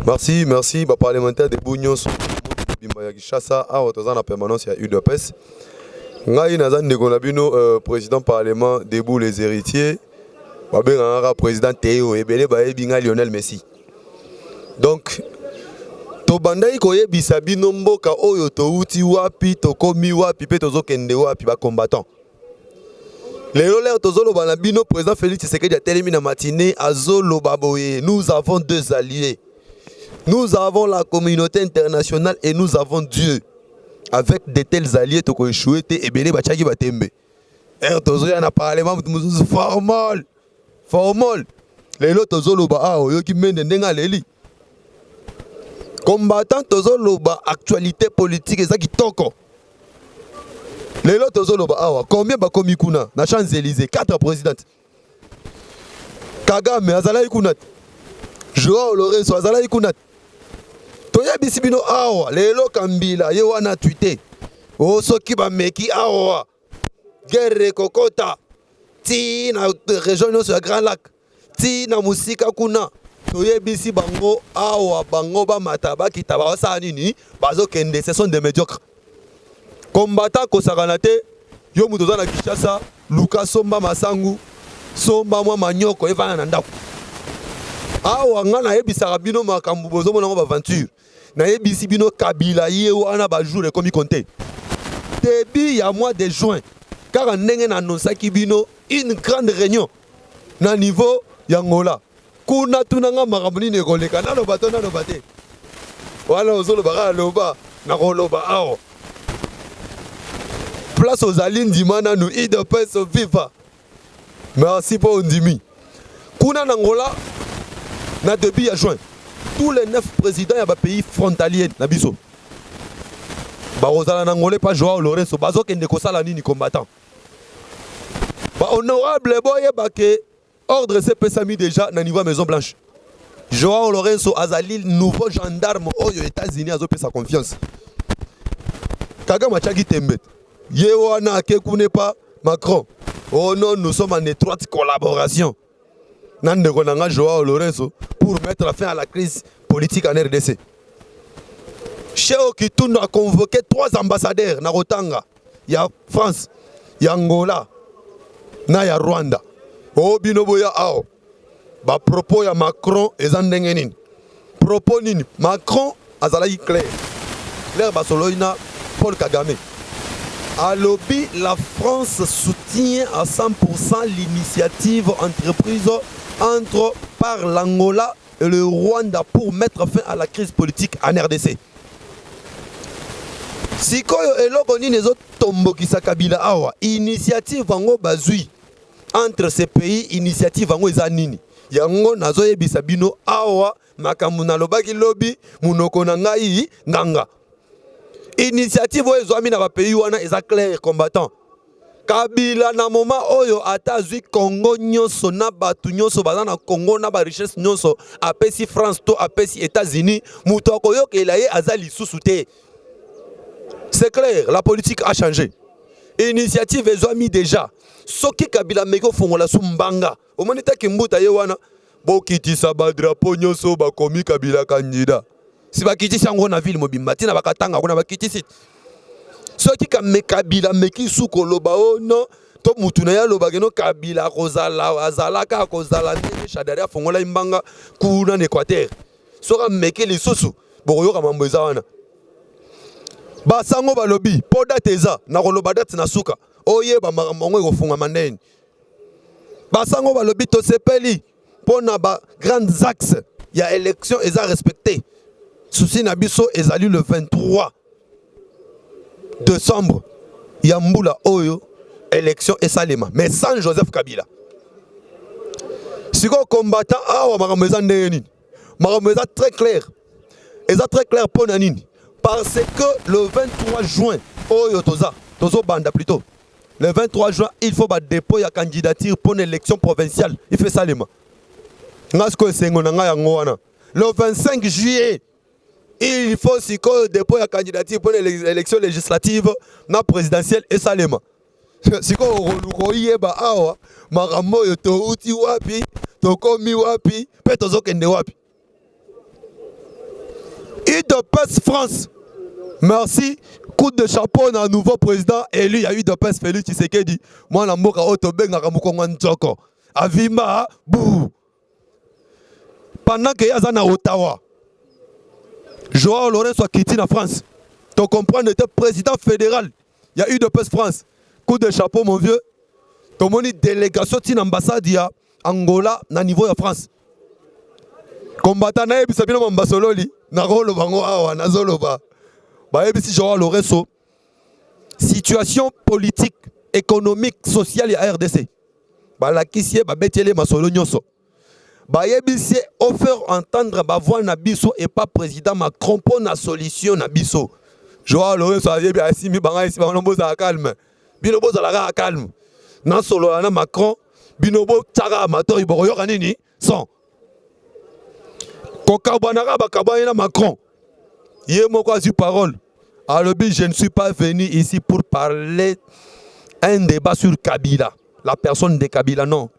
Merci. Parlementaire de Bougnon, Chassa, à la permanence, il y a UDPS. Ngai Nazan Negonabino, président parlement debout les héritiers, président Théo Ebele Binga Lionel Messi. Donc, Tobandai Koye Bisabino Mboka Oyo Touti Wapi, Tokomi Wapi, Petozo Kende Wapi, combattant. Les Rolers Tozolo Banabino, président Félix Tshisekedi a terminé la matinée à Zolo Baboye. Nous avons deux alliés. Nous avons la communauté internationale et nous avons Dieu. Avec de tels alliés, tu peux échouer et bien les bachaki batembe. Et Tozo y en a parlé, formol. Les lots Tozo Loba, yo qui mène n'enga leli. Combattant Tozo Loba, actualité politique et ça qui toko. Les lots Tozo Loba, combien bakomi kuna na Champs-Élysées, 4 présidentes. Kagame azala ikunat. Joao Lorenzo azala ikunat. Toya bisibino awa lelo kambila ye wana tweeté o soki ba meki awa guerre kokota ti na région no sur Grand Lac ti na musika kuna toya bisi bango awa bango ba mataba kitaba sa nini bazo kende ce sont des médiocres combattant ko saganate yo muto na Kinshasa Luka Somba Masangu Somba mwa manyoko evana na ndako awa ngana yebisaka bino makambo bozomona ngo aventure na yebisi bino Kabila ye wana ba jour comme compté début ya mois de juin car ndenge na annoncaki bino une grande réunion na niveau ya Ngola kuna tunanga makambo ni koleka na lobato na lobate wala ozolo baka loba na koloba awa place aux alines dimana nous IDPS viva merci pour Ndimi kuna na Ngola na début ya juin tous les 9 présidents ya ba pays frontaliers na biso ba ozala na Ngolé pas Joao Lorenzo bazo kende kosala nini combattant ba honorable boye ba ke ordre CPS mis déjà na niveau Maison Blanche Joao Lorenzo azali nouveau gendarme aux États-Unis azo pesa confiance Kagame Chaki Tembe ye wana ke kune pas Macron oh non nous sommes en étroite collaboration Nande konanga Joao Lorenzo pour mettre fin à la crise politique en RDC. Cheo Kitunda a convoqué 3 ambassadeurs na Rotanga, il y a France, il y a Angola, na ya Rwanda. O binoboya ao. Ba propos ya Macron ezandenge nini. Propos nini Macron azalaki clair. Claire Basoloina Paul Kagame. À lobby, la France soutient à 100% l'initiative entreprise par l'Angola et le Rwanda pour mettre fin à la crise politique en RDC. Si koyo eloko ni nezo tombo kisa Kabila awa, initiative vango bazui entre ces pays, initiative vango eza nini. Yango nazo yebisa bino awa makambo na lobaki lobby munoko na ngai nganga. Initiative oyo ezwami na ba pays wana eza clair combattant. Kabila na moment oyo atazui Congo nyonso na batu nyonso baza na Congo na ba richesse nyonso apesi France to apesi États-Unis muto akoyokela ye azali susu te. C'est clair, la politique a changé. Initiative ezwami déjà. Soki Kabila meko fongola sumbanga. Omonita kimbuta ye wana bokitisa ba drapeau nyonso ba komi Kabila candidat. Si bakitisi yango na ville mobimba tina bakatanga kuna bakitisi soki Kabila meki suko loba o non to mutuna ya loba geno Kabila kozala azalaka kozala ndenge shadari afongola imbanga kuna na Équateur soka meki lisusu bokoyoka mambo eza wana basango balobi po date eza na koloba date na suka oyeba makambo ekofunga mandeni basango balobi to sepeli pona ba grands axes ya élection eza respecté souci nabiso ezali le 23 décembre Yambula Oyo élection et Salema mais sans Joseph Kabila si ko combattant awa makameza ndeni makameza très clair pour nanini parce que le 23 juin Oyo tozo banda plutôt le 23 juin il faut ba dépôt ya candidature pour une élection provinciale il fait Salema ngasko sengo na nga yango wana le 25 juillet il faut si qu'on dépôt la candidature pour l'élection législative na présidentielle et Salema. Si qu'on yeba awa makambo yo to uti wapi to komi wapi pe tozo kende wapi. UDPS France. Merci. Coup de chapeau à un nouveau président élu. Il y a UDPS Félix Tshisekedi. Moi, je suis Otobenga Avima, bouh. Pendant que y a Ottawa, Joao Lorenzo a quitté la France. Tu comprends, il était président fédéral. Il y a UDPS France. Coup de chapeau, mon vieux. Tu as une délégation d'une ambassade à Angola, à niveau de France. Combattant na ebisa bino mambasololi na rolo bango awa na zoloba ba ebisi Joao Lorenzo situation politique économique sociale ya RDC ba la kisie ba betele masolo nyonso ba ebisi offert entendre ba voix na biso et pas président Macron pour na solution na biso Joao Lorenzo a yebi asimi banga isi ba nomboza calme bino boza la calme na solo na Macron bino bo tsaka amateur iboko yoka nini sans Macron, il m'a quasi parole. Alors, je ne suis pas venu ici pour parler un débat sur Kabila, la personne de Kabila, non.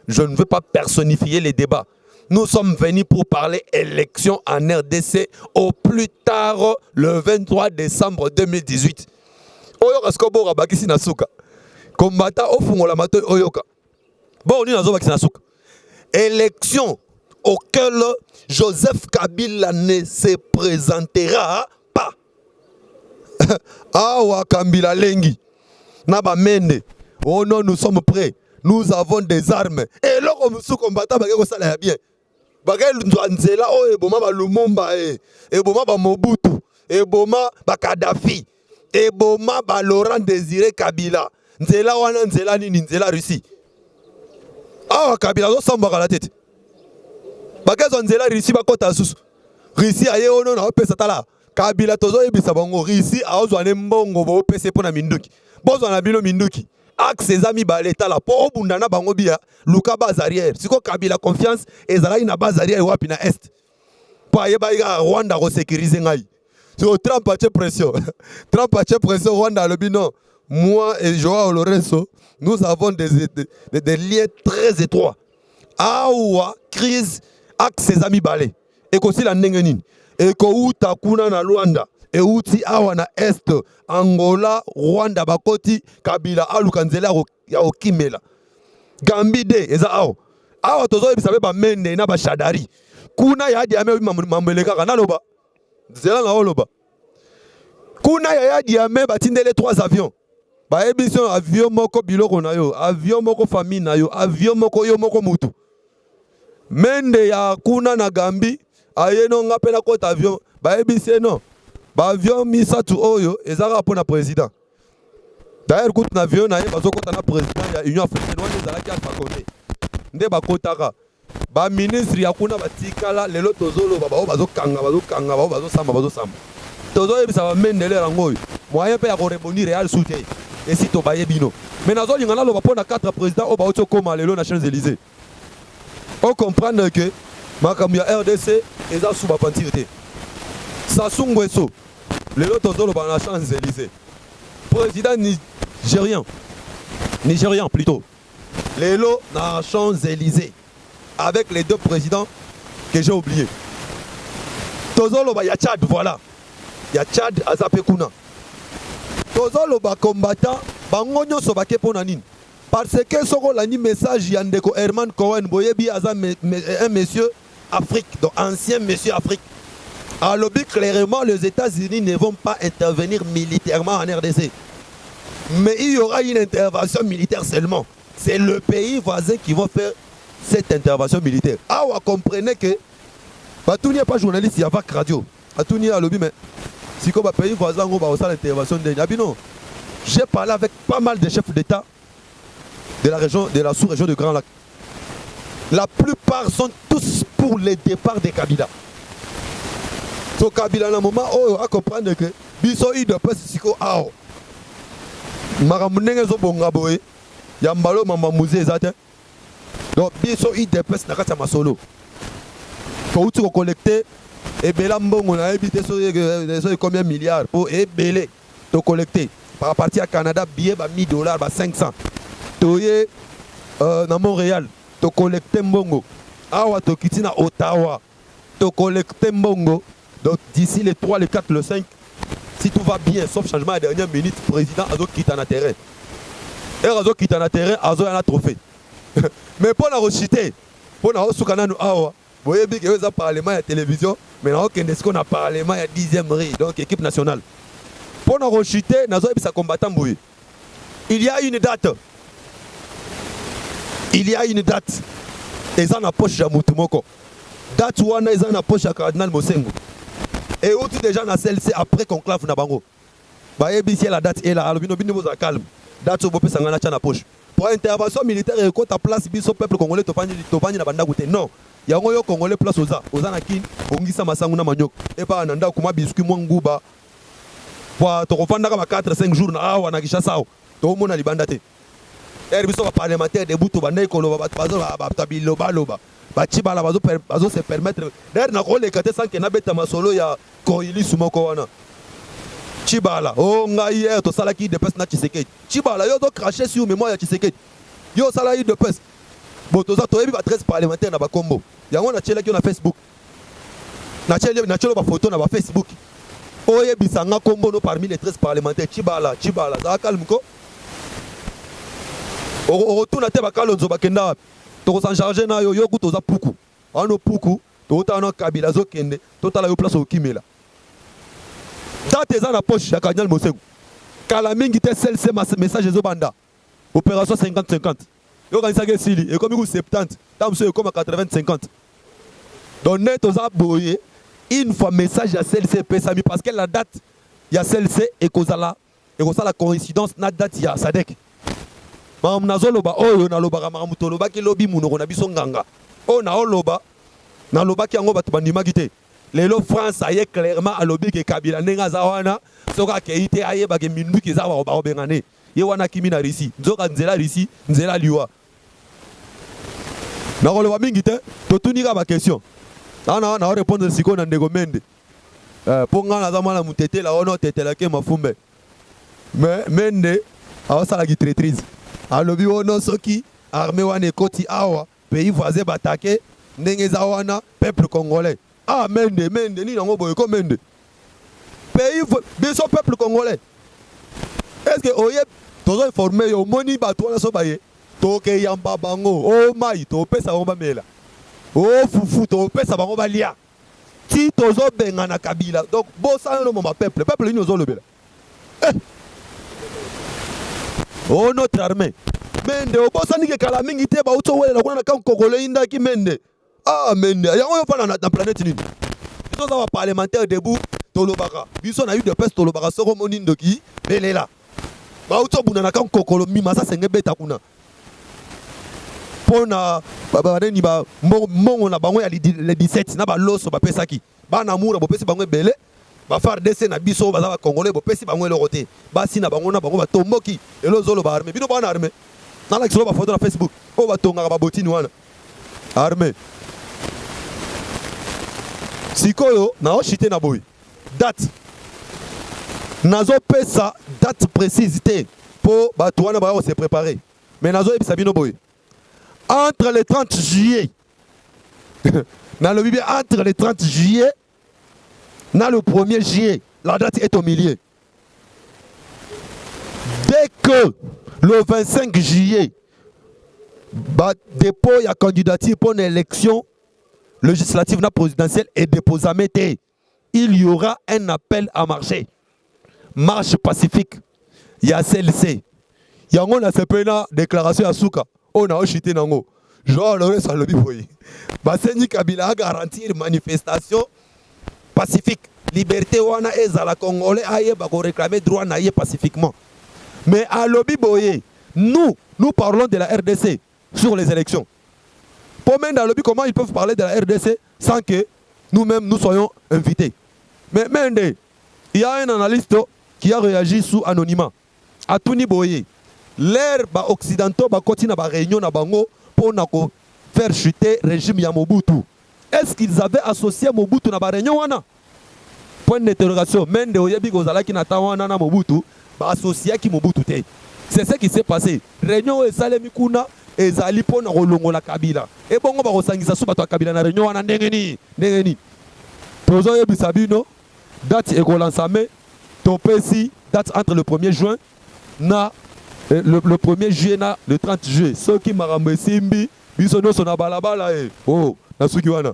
Je ne veux pas personnifier les débats. Nous sommes venus pour parler élection en RDC au plus tard le 23 décembre 2018. Oyoka skobo rabakisi nasuka. Combattant au fungola mato oyoka. Bon, on dit nazo bakisi nasuka. Élection auquel Joseph Kabila ne se présentera pas. Awa Kabila Lengi. Naba Mende. Oh non, nous sommes prêts. Nous avons des armes. Et là, comme nous combattants, ça va bien. Bagay Nzela, oh, eboma ba Lumumba, eboma ba Mobutu, eboma ba Kadhafi, eboma ba Laurent Désiré Kabila. Nzela wana Nzela nini Nzela Russie. Awa Kabila zo samba la tête. Bakazo nzela Russie bakota susu. Russie aye ono na opesa tala. Kabila tozo ebisa bango Russie aozwa ne mbongo bo opesa pona minduki. Bozwa na bino minduki. Ak ses amis baleta la po obunda na bango bia luka base arrière. Siko Kabila confiance ezala na base arrière wapi na est. Po aye ba iga Rwanda ko sécuriser ngai. So Trump a pression. Trump a pression Rwanda le bino. Moi et Joao Lorenzo, nous avons des liens très étroits. Awa crise ak ses amis balé et aussi la nengenine et ko uta kuna na Rwanda et uti awa na est Angola Rwanda bakoti Kabila aluka nzela ya okimela Gambie de eza awa tozo ebisabe ba mende na ba shadari kuna ya di ame mameleka kana loba nzela na loba kuna ya di ame batindele 3 avions ba ebiso avion moko biloko na yo avion moko famille na yo avion moko yo moko mutu Mende ya kuna na Gambie ayeno ngape na kota avion ba ebise non ba avion misatu oyo ezaka pona président d'ailleurs kuti na avion na ye bazokota na président ya Union Africaine wana ezalaki Alpha Condé nde bakotaka ba ministre ya kuna batikala lelo tozoloba bao bazokanga bao bazosamba tozo ebisa ba mende le rango moyen pe ya ko rebondir Real soutien et si to baye bino mais nazo lingana lo ba pona 4 présidents o ba otso koma lelo na Champs-Élysées. On comprend que Makamia RDC est à sous-bapantirité. Sassou Nguesso, le lot de la Champs-Élysées. Président Nigérian plutôt. Les lots dans la Champs-Élysées. Avec les 2 présidents que j'ai oubliés. Tozolo il y a Tchad, voilà. Il y a Tchad à Zapekuna. Tozolo combattant, bangonyo sobake ponanine. Parce que ce qu'on a dit message Yandeko Herman Cohen Boyebi un monsieur Afrique, donc ancien monsieur Afrique. Alors clairement les États-Unis ne vont pas intervenir militairement en RDC. Mais il y aura une intervention militaire seulement. C'est le pays voisin qui va faire cette intervention militaire. Ah, vous comprenez que tout n'y a pas journaliste, il y a pas radio. Tout n'y a lobby, mais si comme pays voisin on va faire l'intervention de Nabino. J'ai parlé avec pas mal de chefs d'État de la région, de la sous-région de Grand Lac. La plupart sont tous pour le départ des Kabila. So Kabila, dans un moment, à comprendre que biso i de pas siko ao. Maramunenge zo bongaboe. Yambalo mama musée zate. Donc biso i de pas na kata masolo. Ko uti ko collecter et belambongo na habité so combien milliards pour et belé to collecter. Par partir à Canada, billet ba $1000 ba 500. Toye na Montréal, to collecter mbongo. Awa to kiti na Ottawa, to collecter mbongo. Donc d'ici les 3, les 4, le 5, si tout va bien, sauf changement à la dernière minute, le président Azo quitte en terrain. Et Azo quitte en terrain, Azo a un trophée. Mais pour la rechuter, pour la rechuter, vous voyez bien qu'il y a un parlement à la télévision, mais on a un parlement à la 10e rue, donc équipe nationale. Pour la rechuter, Nazo est combattant. Il y a une date. Il y a une date. Et ça n'a pas poche à Moutoumoko. Date où on a une poche à Cardinal Mosengo. Et où déjà dans celle-ci après conclave na bango. Bah si la date est là, albino bino boza calme. Date où bopé sangana na poche. Pour intervention militaire et quand ta place biso peuple congolais topani na banda goûter. Non. Ya ngoyo congolais place oza na kin ongisa masangu na manyoko. Et pas nanda kuma biscuit mwanguba. Pour to kofanda ka 4-5 jours na awa na Kishasa. To mona libanda te. Er biso ba parlementaire de butu banda ikolo ba bazo ba tabilo baloba. Bachibala bazo se permettre d'ailleurs na rôle ekate sans que na beta masolo ya koili sumoko wana Chibala oh nga hier to sala ki de pes na Tshisekedi Chibala yo do cracher sur mémoire ya Tshisekedi yo sala yi de pes bon to za to yebi ba 13 parlementaire na ba combo yango na tchela ki na Facebook na tchelo ba photo na ba Facebook o yebi sanga combo no parmi les 13 parlementaires Chibala za calme ko o retourna te ba kalonzo ba kenda to s'en charger na yo kuto za puku ano puku to ta no kabila zo kende to tala yo place au kimela date za na poche ya Cardinal Mosengo kala mingi te celle message zo banda opération 50-50 yo kanisa ke sili et comme 70 tam so comme 80-50 donc net to za boye une fois message ya celle-ci pesami parce que la date ya celle-ci et kozala coïncidence na date ya Sadek. Mam nazoloba oyo nalobaka makamuto lobaki lobi munoko na biso nganga o na oloba na lobaki yango bato bandimaki te lelo France aye clairement alobi ke Kabila ndenga za wana soka keite aye bake minduki za ba obengane ye wana kimi na Russie nzoka nzela Russie nzela liwa na koloba mingi te to tunika ba question na répondre siko na ndego mende ponga na za mwana mutete la ono tetela ke mafumbe mais mende awasala ki traîtrise alobi wono soki armée wana ekoti awa pays voisin batake ndenge za wana peuple congolais mende ni nango boye ko mende pays biso peuple congolais est-ce que oye tozo informer yo moni bato wana so baye toke yamba bango o mai to pesa ngo bamela o fufu to pesa bango balia ti tozo benga na Kabila donc bosa no mo peuple ni ozo lobela oh notre armée mende obosani ke kala mingi te ba uto wele na kuna na kan Congolais inda ki mende mende yango yo pa na planète nini biso za parlementaire debout tolobaka biso na eu de peste tolobaka soko monindo ki belela ba uto buna na kan kokolo mima sa senge beta kuna pona baba neni ba mongo na bango ya le 17 na ba loso ba pesaki ba na mura bo pesi bango bele ba FARDC na biso baza ba congolais bo pesi bango le roté ba si na bango ba tomboki elo zolo ba armée bino ba na armée na la kilo ba photo na Facebook o ba tonga ba botini wana armée sikoyo na o chité na boy date nazo pesa date précise te pour ba to wana ba se préparer mais nazo ebisa bino boy entre le 30 juillet na le bibi entre le 30 juillet na le 1er juillet, la date est au milieu. Dès que le 25 juillet, dépôt y a candidature pour une élection législative na présidentielle et déposé à mettre, il y aura un appel à marcher. Marche pacifique. Il y a celle-ci. Il y a une déclaration à Souka. On a chuté nango. Genre, le reste, le biboyi. Basseni Kabila a garanti une manifestation pacifique. Liberté wana ezala congolais aye ba réclamer droit na ye pacifiquement. Mais à lobby boye, nous parlons de la RDC sur les élections. Pour même dans le lobby, comment ils peuvent parler de la RDC sans que nous-mêmes nous soyons invités? Mais Mende, il y a un analyste qui a réagi sous anonymat. À Tuni Boye, l'air occidentaux continue à réunion na bango pour faire chuter le régime ya Mobutu. Est-ce qu'ils avaient associé Mobutu na réunion wana? Point d'interrogation. Mende oyebi kozala ki na tawana na Mobutu ba associé ki Mobutu te. C'est ce qui s'est passé. Réunion ezalemi kuna ezali pona kolongola Kabila. Et bongo ba kosangisa su bato Kabila na réunion wana ndenge ni. tozoyebisa bino date ekolansame topesi date entre le 1er juin na le 1er juillet na le 30 juillet soki makambo esimbi biso nyonso na balabala oh nasuki wana